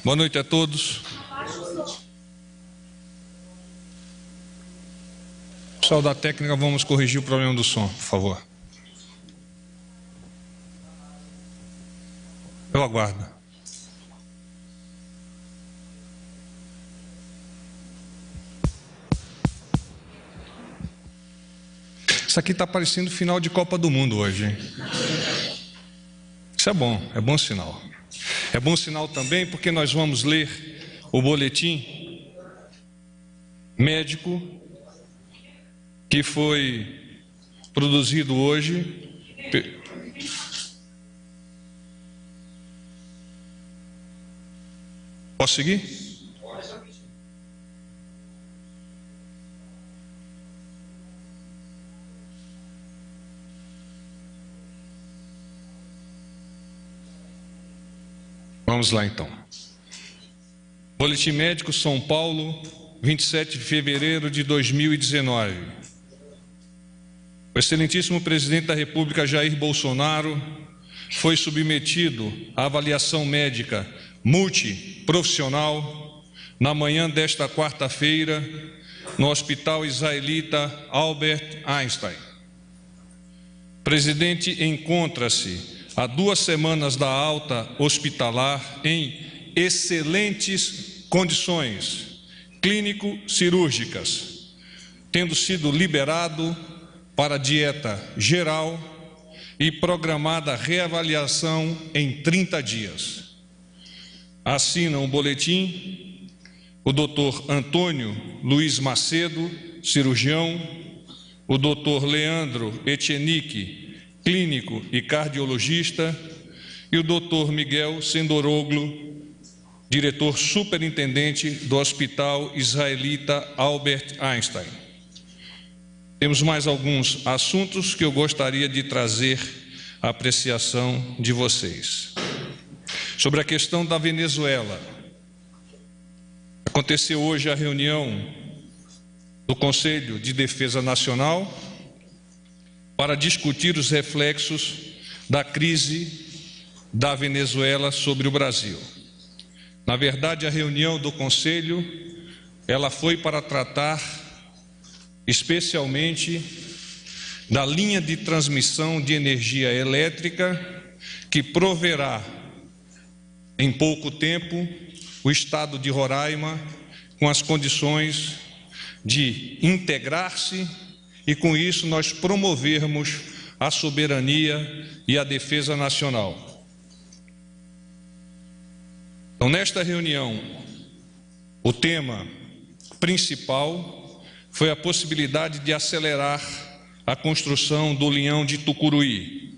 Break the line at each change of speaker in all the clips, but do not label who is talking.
Boa noite a todos. Pessoal da técnica, vamos corrigir o problema do som, por favor. Eu aguardo. Isso aqui está parecendo final de Copa do Mundo hoje, hein? Isso é bom sinal. É bom sinal também porque nós vamos ler o boletim médico que foi produzido hoje. Posso seguir? Vamos lá então. Boletim médico São Paulo, 27 de fevereiro de 2019. O excelentíssimo presidente da República, Jair Bolsonaro, foi submetido à avaliação médica multiprofissional na manhã desta quarta-feira no Hospital Israelita Albert Einstein. O presidente encontra-se há 2 semanas da alta hospitalar em excelentes condições clínico-cirúrgicas, tendo sido liberado para dieta geral e programada reavaliação em 30 dias. Assinam o boletim o Dr. Antônio Luiz Macedo, cirurgião, o Dr. Leandro Echenique, clínico e cardiologista, e o Dr. Miguel Sendoroglu, diretor superintendente do Hospital Israelita Albert Einstein. Temos mais alguns assuntos que eu gostaria de trazer à apreciação de vocês. Sobre a questão da Venezuela, aconteceu hoje a reunião do Conselho de Defesa Nacional para discutir os reflexos da crise da Venezuela sobre o Brasil. Na verdade, a reunião do Conselho, ela foi para tratar especialmente da linha de transmissão de energia elétrica que proverá em pouco tempo o estado de Roraima com as condições de integrar-se e com isso nós promovermos a soberania e a defesa nacional. Então, nesta reunião, o tema principal foi a possibilidade de acelerar a construção do linhão de Tucuruí,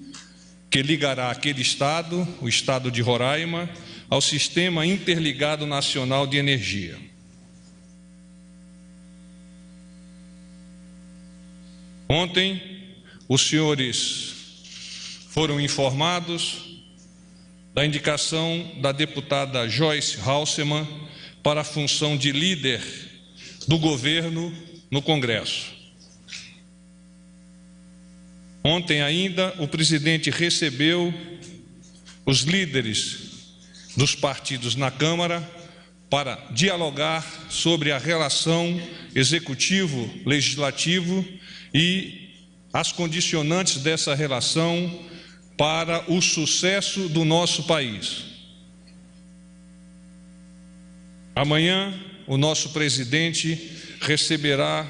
que ligará aquele estado, o estado de Roraima, ao Sistema Interligado Nacional de Energia. Ontem, os senhores foram informados da indicação da deputada Joyce Halsemann para a função de líder do governo no Congresso. Ontem ainda, o presidente recebeu os líderes dos partidos na Câmara para dialogar sobre a relação executivo-legislativo e as condicionantes dessa relação para o sucesso do nosso país. Amanhã, o nosso presidente receberá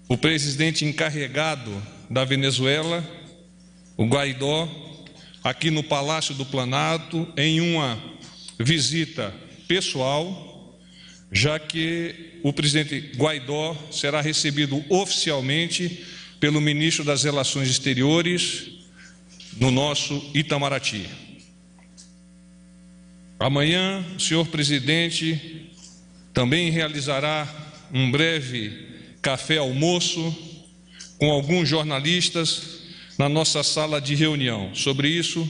o presidente encarregado da Venezuela, o Guaidó, aqui no Palácio do Planalto, em uma visita pessoal, já que o presidente Guaidó será recebido oficialmente pelo ministro das Relações Exteriores no nosso Itamaraty. Amanhã, o senhor presidente também realizará um breve café-almoço com alguns jornalistas na nossa sala de reunião. Sobre isso,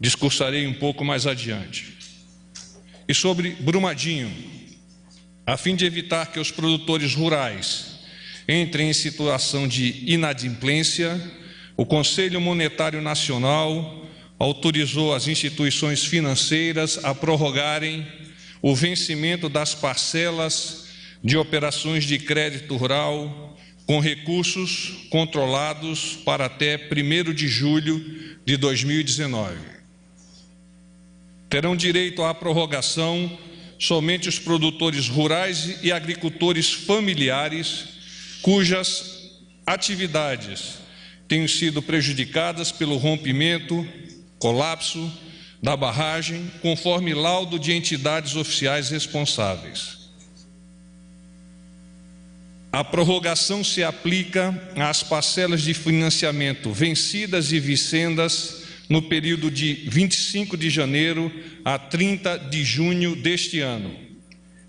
discursarei um pouco mais adiante. E sobre Brumadinho, a fim de evitar que os produtores rurais entrem em situação de inadimplência, o Conselho Monetário Nacional autorizou as instituições financeiras a prorrogarem o vencimento das parcelas de operações de crédito rural com recursos controlados para até 1º de julho de 2019. Terão direito à prorrogação somente os produtores rurais e agricultores familiares cujas atividades tenham sido prejudicadas pelo rompimento, colapso da barragem, conforme laudo de entidades oficiais responsáveis. A prorrogação se aplica às parcelas de financiamento vencidas e vincendas no período de 25 de janeiro a 30 de junho deste ano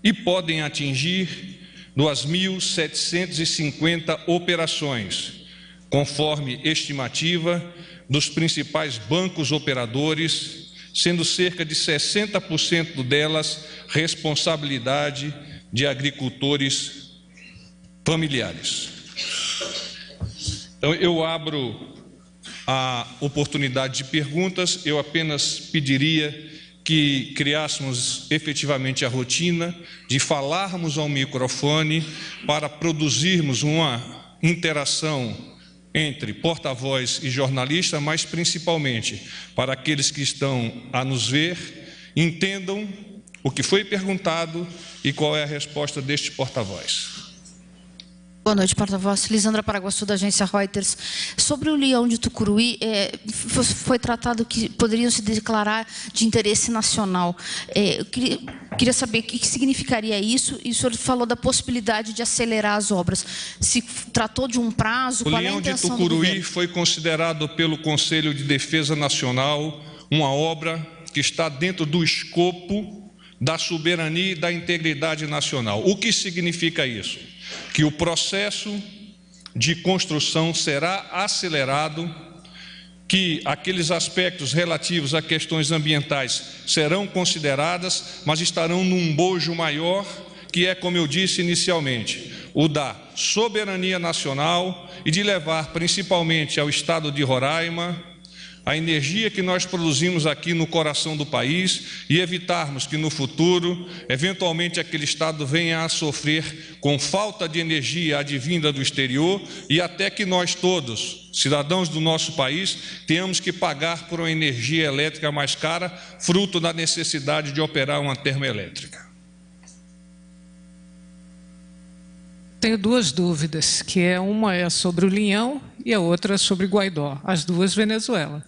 e podem atingir 2.750 operações, conforme estimativa dos principais bancos operadores, sendo cerca de 60% delas responsabilidade de agricultores familiares. Então, eu abro a oportunidade de perguntas. Eu apenas pediria que criássemos efetivamente a rotina de falarmos ao microfone para produzirmos uma interação entre porta-voz e jornalista, mas principalmente para aqueles que estão a nos ver, entendam o que foi perguntado e qual é a resposta deste porta-voz.
Boa noite, porta-voz. Lisandra Paraguaçu, da agência Reuters. Sobre o leão de Tucuruí, foi tratado que poderiam se declarar de interesse nacional. Eu queria saber o que significaria isso, e o senhor falou da possibilidade de acelerar as obras. Se tratou de um prazo, qual é a intenção do governo? O leão de Tucuruí
foi considerado pelo Conselho de Defesa Nacional uma obra que está dentro do escopo da soberania e da integridade nacional. O que significa isso? Que o processo de construção será acelerado, que aqueles aspectos relativos a questões ambientais serão consideradas, mas estarão num bojo maior, que é, como eu disse inicialmente, o da soberania nacional e de levar principalmente ao estado de Roraima a energia que nós produzimos aqui no coração do país e evitarmos que no futuro, eventualmente, aquele estado venha a sofrer com falta de energia advinda do exterior e até que nós todos, cidadãos do nosso país, tenhamos que pagar por uma energia elétrica mais cara, fruto da necessidade de operar uma termoelétrica.
Tenho duas dúvidas, que uma é sobre o Linhão e a outra sobre Guaidó, as duas Venezuela.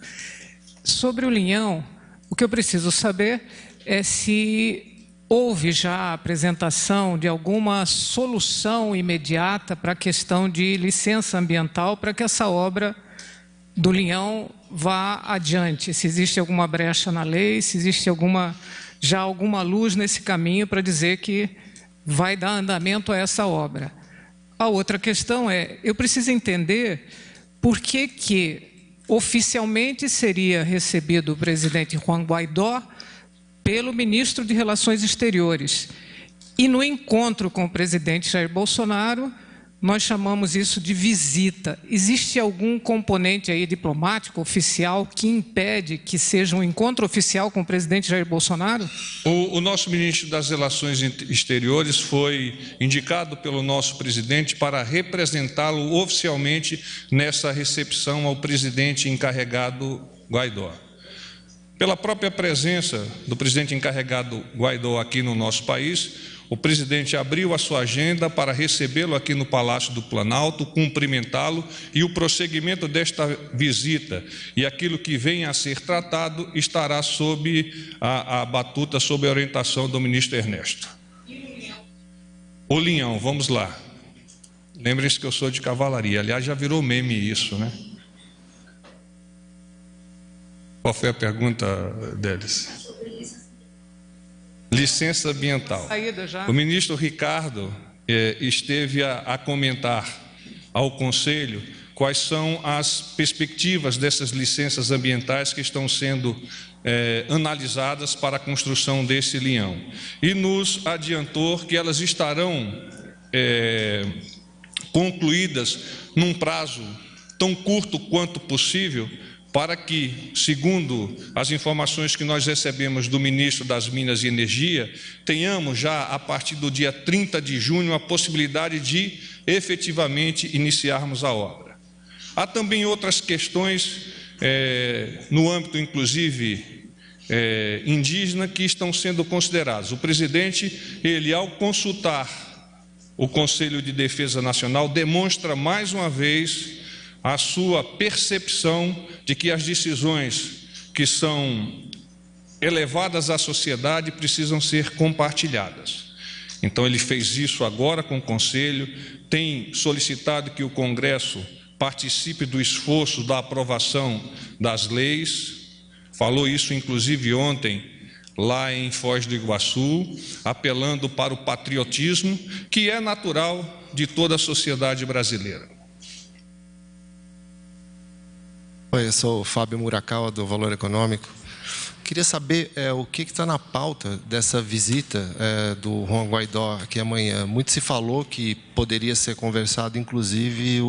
Sobre o Linhão, o que eu preciso saber é se houve já a apresentação de alguma solução imediata para a questão de licença ambiental para que essa obra do Linhão vá adiante, se existe alguma brecha na lei, se existe já alguma luz nesse caminho para dizer que vai dar andamento a essa obra. A outra questão é, eu preciso entender por que oficialmente seria recebido o presidente Juan Guaidó pelo ministro de Relações Exteriores. E no encontro com o presidente Jair Bolsonaro, nós chamamos isso de visita. Existe algum componente aí diplomático, oficial, que impede que seja um encontro oficial com o presidente Jair Bolsonaro?
O nosso ministro das Relações Exteriores foi indicado pelo nosso presidente para representá-lo oficialmente nessa recepção ao presidente encarregado Guaidó. Pela própria presença do presidente encarregado Guaidó aqui no nosso país, o presidente abriu a sua agenda para recebê-lo aqui no Palácio do Planalto, cumprimentá-lo, e o prosseguimento desta visita e aquilo que venha a ser tratado estará sob a batuta, sob a orientação do ministro Ernesto. O Linhão, vamos lá. Lembrem-se que eu sou de cavalaria. Aliás, já virou meme isso, né? Qual foi a pergunta deles? Licença ambiental. O ministro Ricardo esteve a comentar ao Conselho quais são as perspectivas dessas licenças ambientais que estão sendo analisadas para a construção desse Linhão. E nos adiantou que elas estarão concluídas num prazo tão curto quanto possível, para que, segundo as informações que nós recebemos do ministro das Minas e Energia, tenhamos já, a partir do dia 30 de junho, a possibilidade de efetivamente iniciarmos a obra. Há também outras questões, no âmbito, inclusive, indígena, que estão sendo consideradas. O presidente, ele, ao consultar o Conselho de Defesa Nacional, demonstra mais uma vez a sua percepção de que as decisões que são elevadas à sociedade precisam ser compartilhadas. Então, ele fez isso agora com o Conselho, tem solicitado que o Congresso participe do esforço da aprovação das leis, falou isso, inclusive, ontem, lá em Foz do Iguaçu, apelando para o patriotismo, que é natural de toda a sociedade brasileira.
Oi, eu sou o Fábio Murakawa, do Valor Econômico. Queria saber o que está na pauta dessa visita do Juan Guaidó aqui amanhã. Muito se falou que poderia ser conversado, inclusive,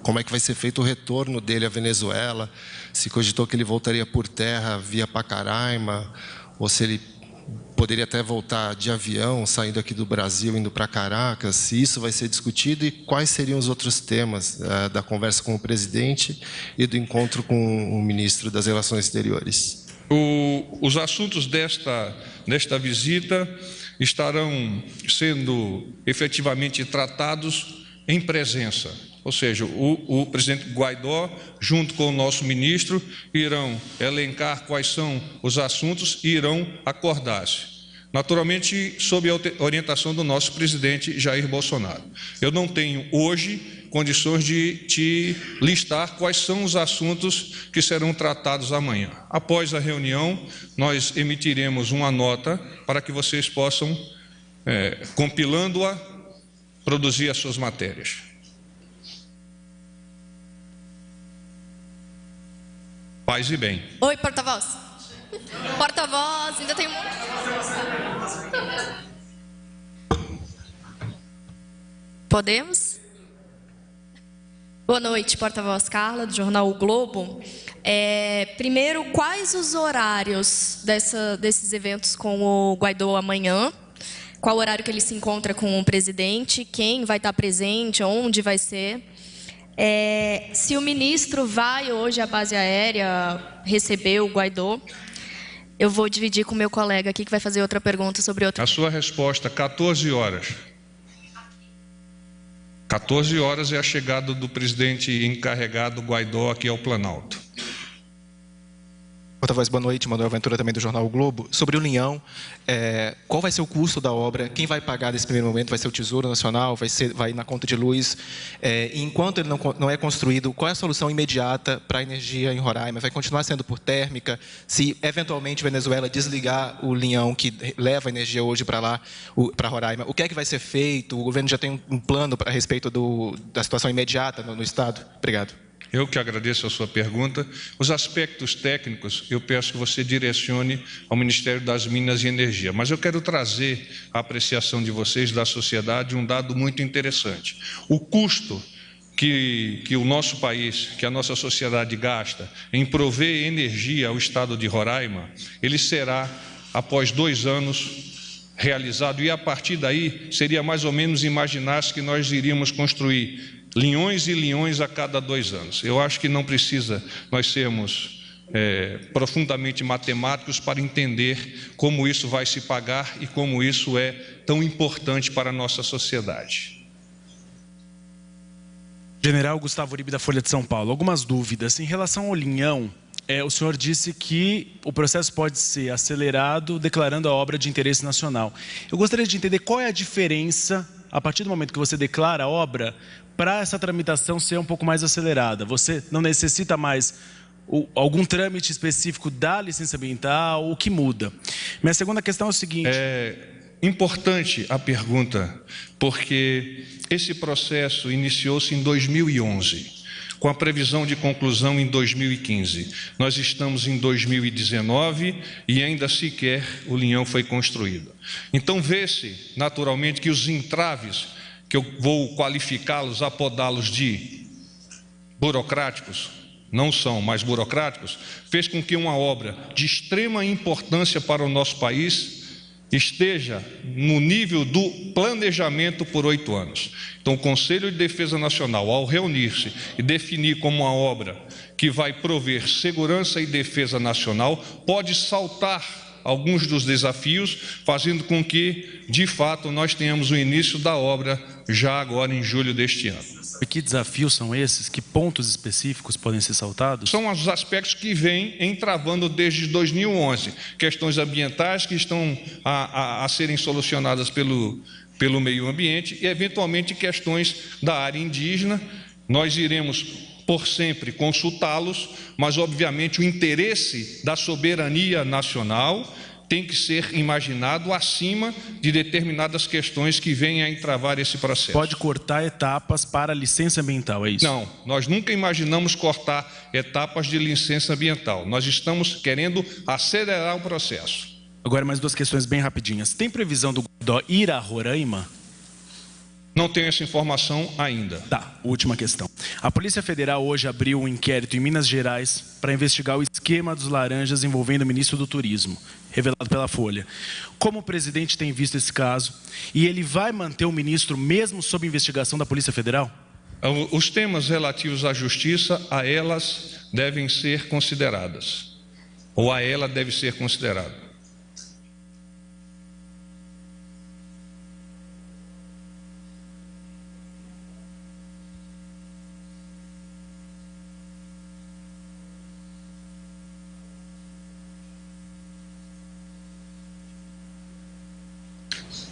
como é que vai ser feito o retorno dele à Venezuela, se cogitou que ele voltaria por terra via Pacaraima, ou se ele poderia até voltar de avião, saindo aqui do Brasil, indo para Caracas, se isso vai ser discutido e quais seriam os outros temas da conversa com o presidente e do encontro com o ministro das Relações Exteriores.
Os assuntos desta visita estarão sendo efetivamente tratados em presença, ou seja, o presidente Guaidó, junto com o nosso ministro, irão elencar quais são os assuntos e irão acordar-se. Naturalmente, sob a orientação do nosso presidente Jair Bolsonaro. Eu não tenho hoje condições de te listar quais são os assuntos que serão tratados amanhã. Após a reunião, nós emitiremos uma nota para que vocês possam, compilando-a, produzir as suas matérias. Paz e bem.
Oi, porta-voz. Porta-voz, ainda tem um monte. Podemos? Boa noite, porta-voz Carla, do jornal O Globo. Primeiro, quais os horários desses eventos com o Guaidó amanhã? Qual o horário que ele se encontra com o presidente? Quem vai estar presente? Onde vai ser? Se o ministro vai hoje à base aérea receber o Guaidó, eu vou dividir com o meu colega aqui que vai fazer outra pergunta sobre outra.
A sua resposta, 14 horas. 14 horas é a chegada do presidente encarregado Guaidó aqui ao Planalto.
Porta-voz, boa noite. Manuel Ventura, também do jornal O Globo. Sobre o Linhão, qual vai ser o custo da obra? Quem vai pagar nesse primeiro momento? Vai ser o Tesouro Nacional? Vai na conta de luz? E enquanto ele não é construído, qual é a solução imediata para a energia em Roraima? Vai continuar sendo por térmica? Se, eventualmente, a Venezuela desligar o Linhão que leva a energia hoje para lá, para Roraima, o que é que vai ser feito? O governo já tem um plano a respeito da situação imediata no Estado? Obrigado.
Eu que agradeço a sua pergunta. Os aspectos técnicos, eu peço que você direcione ao Ministério das Minas e Energia. Mas eu quero trazer à apreciação de vocês, da sociedade, um dado muito interessante. O custo que o nosso país, que a nossa sociedade gasta em prover energia ao estado de Roraima, ele será, após 2 anos, realizado. E, a partir daí, seria mais ou menos imaginar-se que nós iríamos construir linhões e linhões a cada 2 anos. Eu acho que não precisa nós sermos profundamente matemáticos para entender como isso vai se pagar e como isso é tão importante para a nossa sociedade.
General Gustavo Uribe, da Folha de São Paulo. Algumas dúvidas. Em relação ao Linhão, o senhor disse que o processo pode ser acelerado declarando a obra de interesse nacional. Eu gostaria de entender qual é a diferença, a partir do momento que você declara a obra, para essa tramitação ser um pouco mais acelerada. Você não necessita mais algum trâmite específico da licença ambiental, o que muda? Minha segunda questão é o seguinte...
Importante a pergunta, porque esse processo iniciou-se em 2011, com a previsão de conclusão em 2015. Nós estamos em 2019 e ainda sequer o Linhão foi construído. Então, vê-se, naturalmente, que os entraves, que eu vou qualificá-los, apodá-los de burocráticos, não são mais burocráticos, fez com que uma obra de extrema importância para o nosso país esteja no nível do planejamento por 8 anos. Então, o Conselho de Defesa Nacional, ao reunir-se e definir como uma obra que vai prover segurança e defesa nacional, pode saltar alguns dos desafios, fazendo com que, de fato, nós tenhamos o início da obra já agora em julho deste ano.
E que desafios são esses? Que pontos específicos podem ser saltados?
São os aspectos que vêm entravando desde 2011. Questões ambientais que estão a serem solucionadas pelo meio ambiente e, eventualmente, questões da área indígena. Nós iremos, por sempre, consultá-los, mas, obviamente, o interesse da soberania nacional tem que ser imaginado acima de determinadas questões que venham a entravar esse processo.
Pode cortar etapas para a licença ambiental, é isso?
Não, nós nunca imaginamos cortar etapas de licença ambiental. Nós estamos querendo acelerar o processo.
Agora, mais 2 questões bem rapidinhas. Tem previsão do Guaidó ir a Roraima?
Não tenho essa informação ainda.
Tá, última questão. A Polícia Federal hoje abriu um inquérito em Minas Gerais para investigar o esquema dos laranjas envolvendo o ministro do Turismo, revelado pela Folha. Como o presidente tem visto esse caso? E ele vai manter o ministro mesmo sob investigação da Polícia Federal?
Os temas relativos à justiça, a elas devem ser consideradas. Ou a ela deve ser considerada.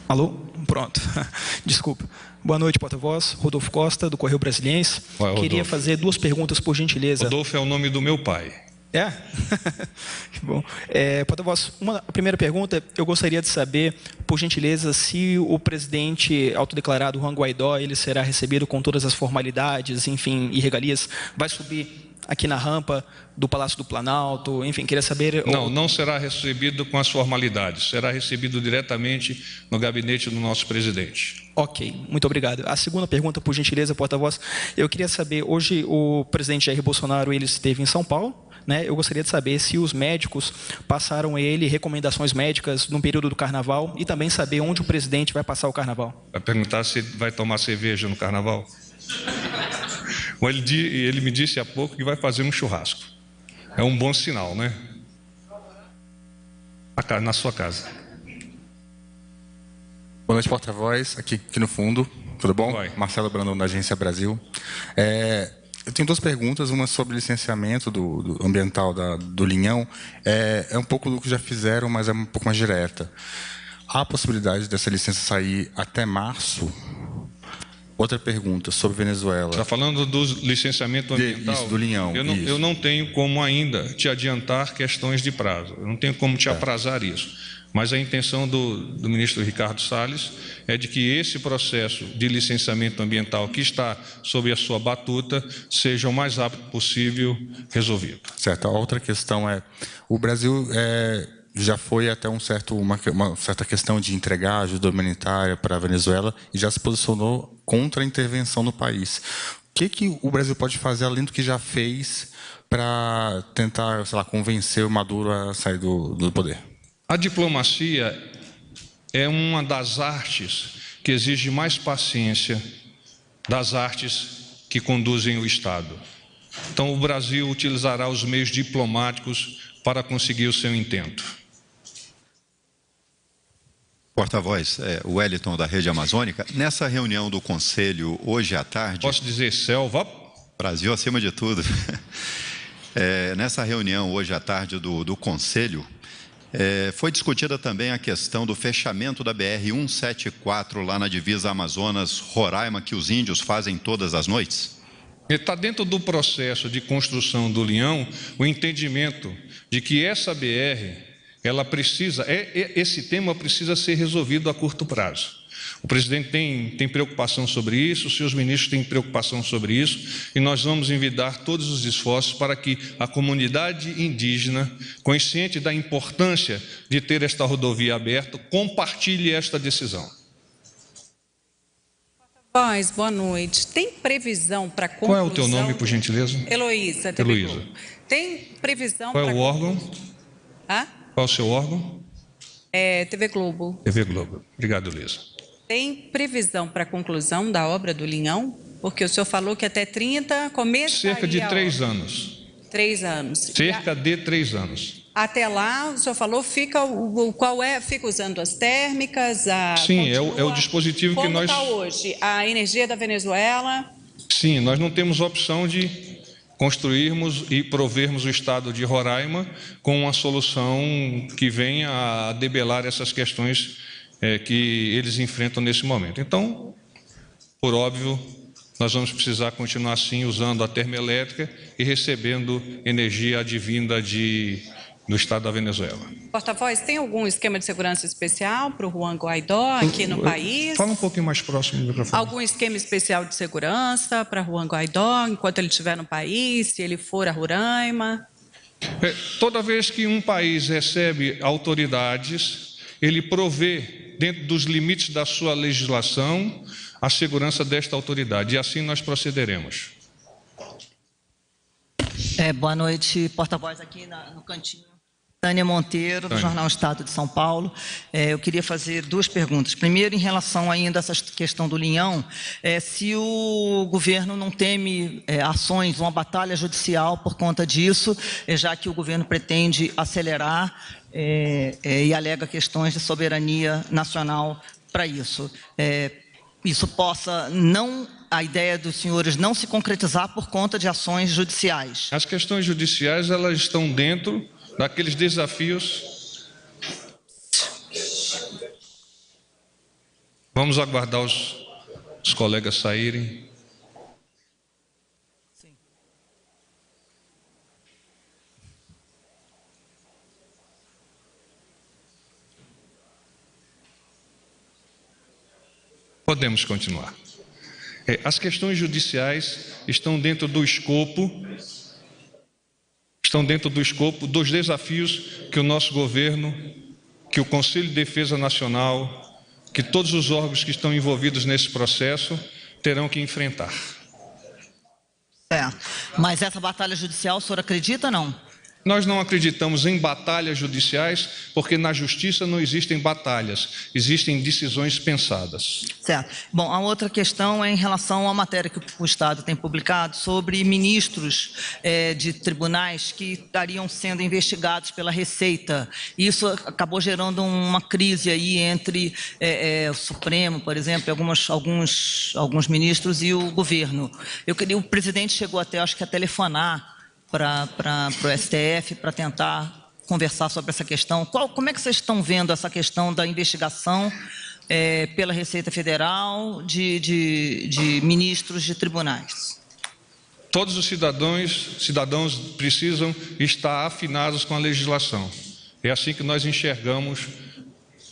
Alô? Pronto. Desculpa. Boa noite, porta-voz. Rodolfo Costa, do Correio Brasiliense. Queria fazer 2 perguntas, por gentileza.
Rodolfo é o nome do meu pai.
É? Que bom. Porta-voz, a primeira pergunta, eu gostaria de saber, por gentileza, se o presidente autodeclarado Juan Guaidó, ele será recebido com todas as formalidades, enfim, e regalias, vai subir aqui na rampa do Palácio do Planalto, enfim, queria saber...
Não será recebido com as formalidades, será recebido diretamente no gabinete do nosso presidente.
Ok, muito obrigado. A segunda pergunta, por gentileza, porta-voz, eu queria saber, hoje o presidente Jair Bolsonaro, ele esteve em São Paulo, né? Eu gostaria de saber se os médicos passaram a ele recomendações médicas no período do Carnaval e também saber onde o presidente vai passar o Carnaval.
Vai perguntar se vai tomar cerveja no Carnaval? Ele me disse há pouco que vai fazer um churrasco. É um bom sinal, né? Na sua casa.
Boa noite, porta-voz. Aqui no fundo. Tudo bom?
Vai.
Marcelo Brandão, da Agência Brasil. Eu tenho 2 perguntas. Uma sobre licenciamento do ambiental do Linhão. É um pouco do que já fizeram, mas é um pouco mais direta. Há a possibilidade dessa licença sair até março? Outra pergunta sobre Venezuela.
Está falando do licenciamento ambiental?
Isso, do Linhão.
Eu não tenho como ainda te adiantar questões de prazo. Eu não tenho como te aprazar isso. Mas a intenção do ministro Ricardo Salles é de que esse processo de licenciamento ambiental que está sob a sua batuta seja o mais rápido possível resolvido.
Certo. A outra questão é, o Brasil já foi até uma certa questão de entregar ajuda humanitária para a Venezuela e já se posicionou contra a intervenção no país. O que o Brasil pode fazer, além do que já fez, para tentar, sei lá, convencer o Maduro a sair do poder?
A diplomacia é uma das artes que exige mais paciência das artes que conduzem o Estado. Então, o Brasil utilizará os meios diplomáticos para conseguir o seu intento.
Porta-voz, o Wellington da Rede Amazônica. Nessa reunião do Conselho, hoje à tarde...
Posso dizer selva?
Brasil acima de tudo. Nessa reunião, hoje à tarde, do Conselho, foi discutida também a questão do fechamento da BR-174 lá na divisa Amazonas-Roraima, que os índios fazem todas as noites?
Está dentro do processo de construção do Linhão o entendimento de que essa BR... esse tema precisa ser resolvido a curto prazo. O presidente tem preocupação sobre isso, os seus ministros têm preocupação sobre isso, e nós vamos envidar todos os esforços para que a comunidade indígena, consciente da importância de ter esta rodovia aberta, compartilhe esta decisão.
Paz, boa noite. Tem previsão para conclusão...
Qual é o teu nome, por gentileza?
Heloísa, TV
Heloísa.
Globo. Tem previsão
Qual é
para...
o órgão?
Hã?
Qual é o seu órgão?
É, TV Globo.
TV Globo. Obrigado, Luísa.
Tem previsão para conclusão da obra do Linhão? Porque o senhor falou que até 30 começa
Cerca de 3 anos.
3 anos.
Cerca de 3 anos.
Até lá, o senhor falou, fica fica usando as térmicas?
Sim, é o dispositivo que nós...
Como está hoje? A energia da Venezuela?
Sim, nós não temos opção de construirmos e provermos o estado de Roraima com uma solução que venha a debelar essas questões que eles enfrentam nesse momento. Então, por óbvio, nós vamos precisar continuar assim usando a termoelétrica e recebendo energia advinda do estado da Venezuela.
Porta-voz, tem algum esquema de segurança especial para o Juan Guaidó aqui no país?
Fala um pouquinho mais próximo do microfone.
Algum esquema especial de segurança para Juan Guaidó enquanto ele estiver no país, se ele for a Roraima?
Toda vez que um país recebe autoridades, ele provê, dentro dos limites da sua legislação, a segurança desta autoridade. E assim nós procederemos.
Boa noite, porta-voz aqui no cantinho. Tânia Monteiro, do Jornal Estado de São Paulo. Eu queria fazer 2 perguntas. Primeiro, em relação ainda a essa questão do Linhão, se o governo não teme ações, uma batalha judicial por conta disso, já que o governo pretende acelerar e alega questões de soberania nacional para isso. Isso possa a ideia dos senhores não se concretizar por conta de ações judiciais.
As questões judiciais, elas estão dentro daqueles desafios. Vamos aguardar os colegas saírem.
Sim.
Podemos continuar. As questões judiciais estão dentro do escopo dos desafios que o nosso governo, que o Conselho de Defesa Nacional, que todos os órgãos que estão envolvidos nesse processo terão que enfrentar.
Mas essa batalha judicial, o senhor acredita ou não?
Nós não acreditamos em batalhas judiciais, porque na justiça não existem batalhas, existem decisões pensadas.
Certo. Bom, a outra questão é em relação à matéria que o Estado tem publicado sobre ministros de tribunais que estariam sendo investigados pela Receita. Isso acabou gerando uma crise aí entre o Supremo, por exemplo, alguns ministros e o governo. O presidente chegou até, acho que a telefonar para o STF, para tentar conversar sobre essa questão. Como é que vocês estão vendo essa questão da investigação pela Receita Federal de ministros de tribunais?
Todos os cidadãos precisam estar afinados com a legislação. É assim que nós enxergamos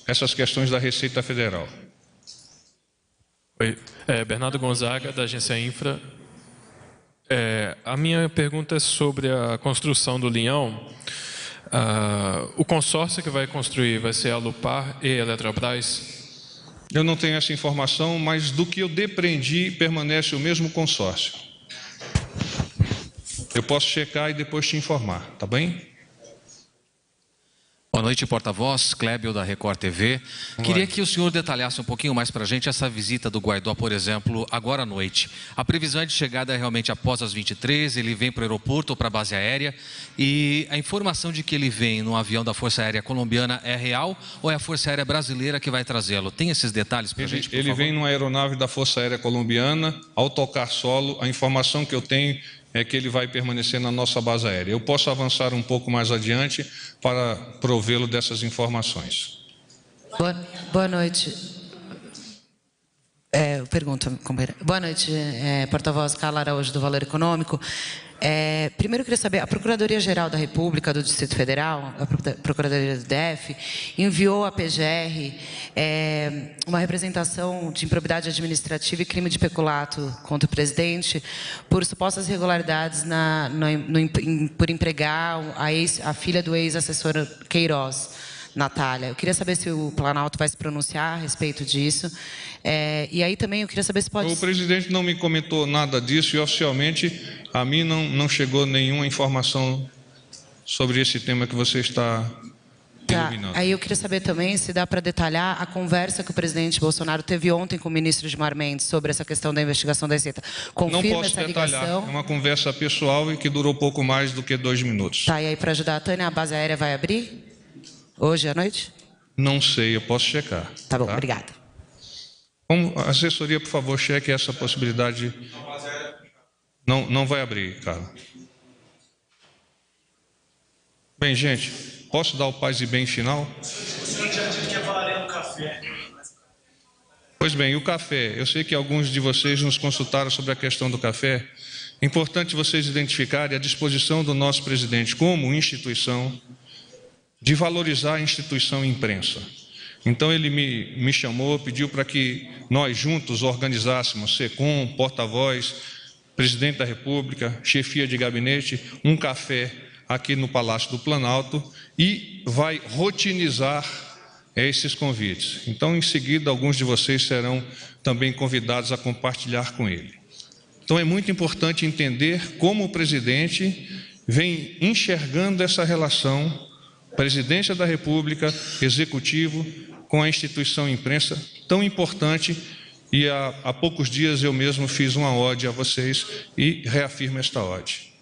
essas questões da Receita Federal.
Oi, Bernardo Gonzaga, da Agência Infra. A minha pergunta é sobre a construção do Linhão. O consórcio que vai construir vai ser a Alupar e a Eletrobras?
Eu não tenho essa informação, mas do que eu depreendi, permanece o mesmo consórcio. Eu posso checar e depois te informar, tá bem?
Boa noite, porta-voz, Clébio da Record TV. Queria que o senhor detalhasse um pouquinho mais para a gente essa visita do Guaidó, por exemplo, agora à noite. A previsão é de chegada realmente após as 23, ele vem para o aeroporto ou para a base aérea, e a informação de que ele vem no avião da Força Aérea Colombiana é real ou é a Força Aérea Brasileira que vai trazê-lo? Tem esses detalhes para a gente, por favor?
Ele vem numa aeronave da Força Aérea Colombiana, ao tocar solo, a informação que eu tenho é que ele vai permanecer na nossa base aérea. Eu posso avançar um pouco mais adiante para provê-lo dessas informações.
Boa noite. Pergunta, companheira. Boa noite, porta-voz Carla Araújo, do Valor Econômico. Primeiro, eu queria saber, a Procuradoria-Geral da República do Distrito Federal, a Procuradoria do DF, enviou à PGR uma representação de improbidade administrativa e crime de peculato contra o presidente por supostas irregularidades por empregar a filha do ex-assessor Queiroz Natália. Eu queria saber se o Planalto vai se pronunciar a respeito disso. E aí também eu queria saber se pode...
O presidente não me comentou nada disso e oficialmente a mim não chegou nenhuma informação sobre esse tema que você está iluminando.
Aí eu queria saber também se dá para detalhar a conversa que o presidente Bolsonaro teve ontem com o ministro Gilmar Mendes sobre essa questão da investigação da Receita. Confirma
não posso
essa
detalhar,
ligação?
é uma conversa pessoal e que durou pouco mais do que 2 minutos.
Tá, e aí para ajudar a Tânia, a base aérea vai abrir hoje à noite?
Não sei, eu posso checar.
Tá bom, obrigada.
A assessoria, por favor, cheque essa possibilidade. Não vai abrir, Carla. Bem, gente, posso dar o paz e bem final?
O senhor já disse que falaria no café.
Pois bem, o café. Eu sei que alguns de vocês nos consultaram sobre a questão do café. É importante vocês identificarem a disposição do nosso presidente como instituição de valorizar a instituição imprensa. Então ele me chamou, pediu para que nós juntos organizássemos, SECOM, porta-voz, presidente da República, chefia de gabinete, um café aqui no Palácio do Planalto e vai rotinizar esses convites. Então, em seguida, alguns de vocês serão também convidados a compartilhar com ele. Então, é muito importante entender como o presidente vem enxergando essa relação, presidência da República, executivo, com a instituição imprensa tão importante, e há poucos dias eu mesmo fiz uma ode a vocês e reafirmo esta ode.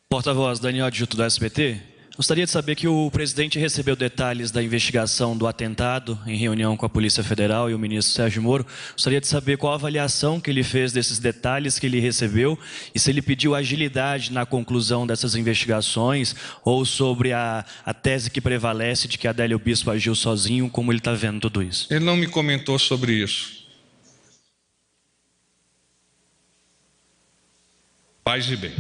Porta-voz Daniel Adjuto do SBT. Gostaria de saber que o presidente recebeu detalhes da investigação do atentado em reunião com a Polícia Federal e o ministro Sérgio Moro. Gostaria de saber qual a avaliação que ele fez desses detalhes que ele recebeu e se ele pediu agilidade na conclusão dessas investigações ou sobre a tese que prevalece de que Adélio Bispo agiu sozinho, como ele está vendo tudo isso.
Ele não me comentou sobre isso. Paz e bem.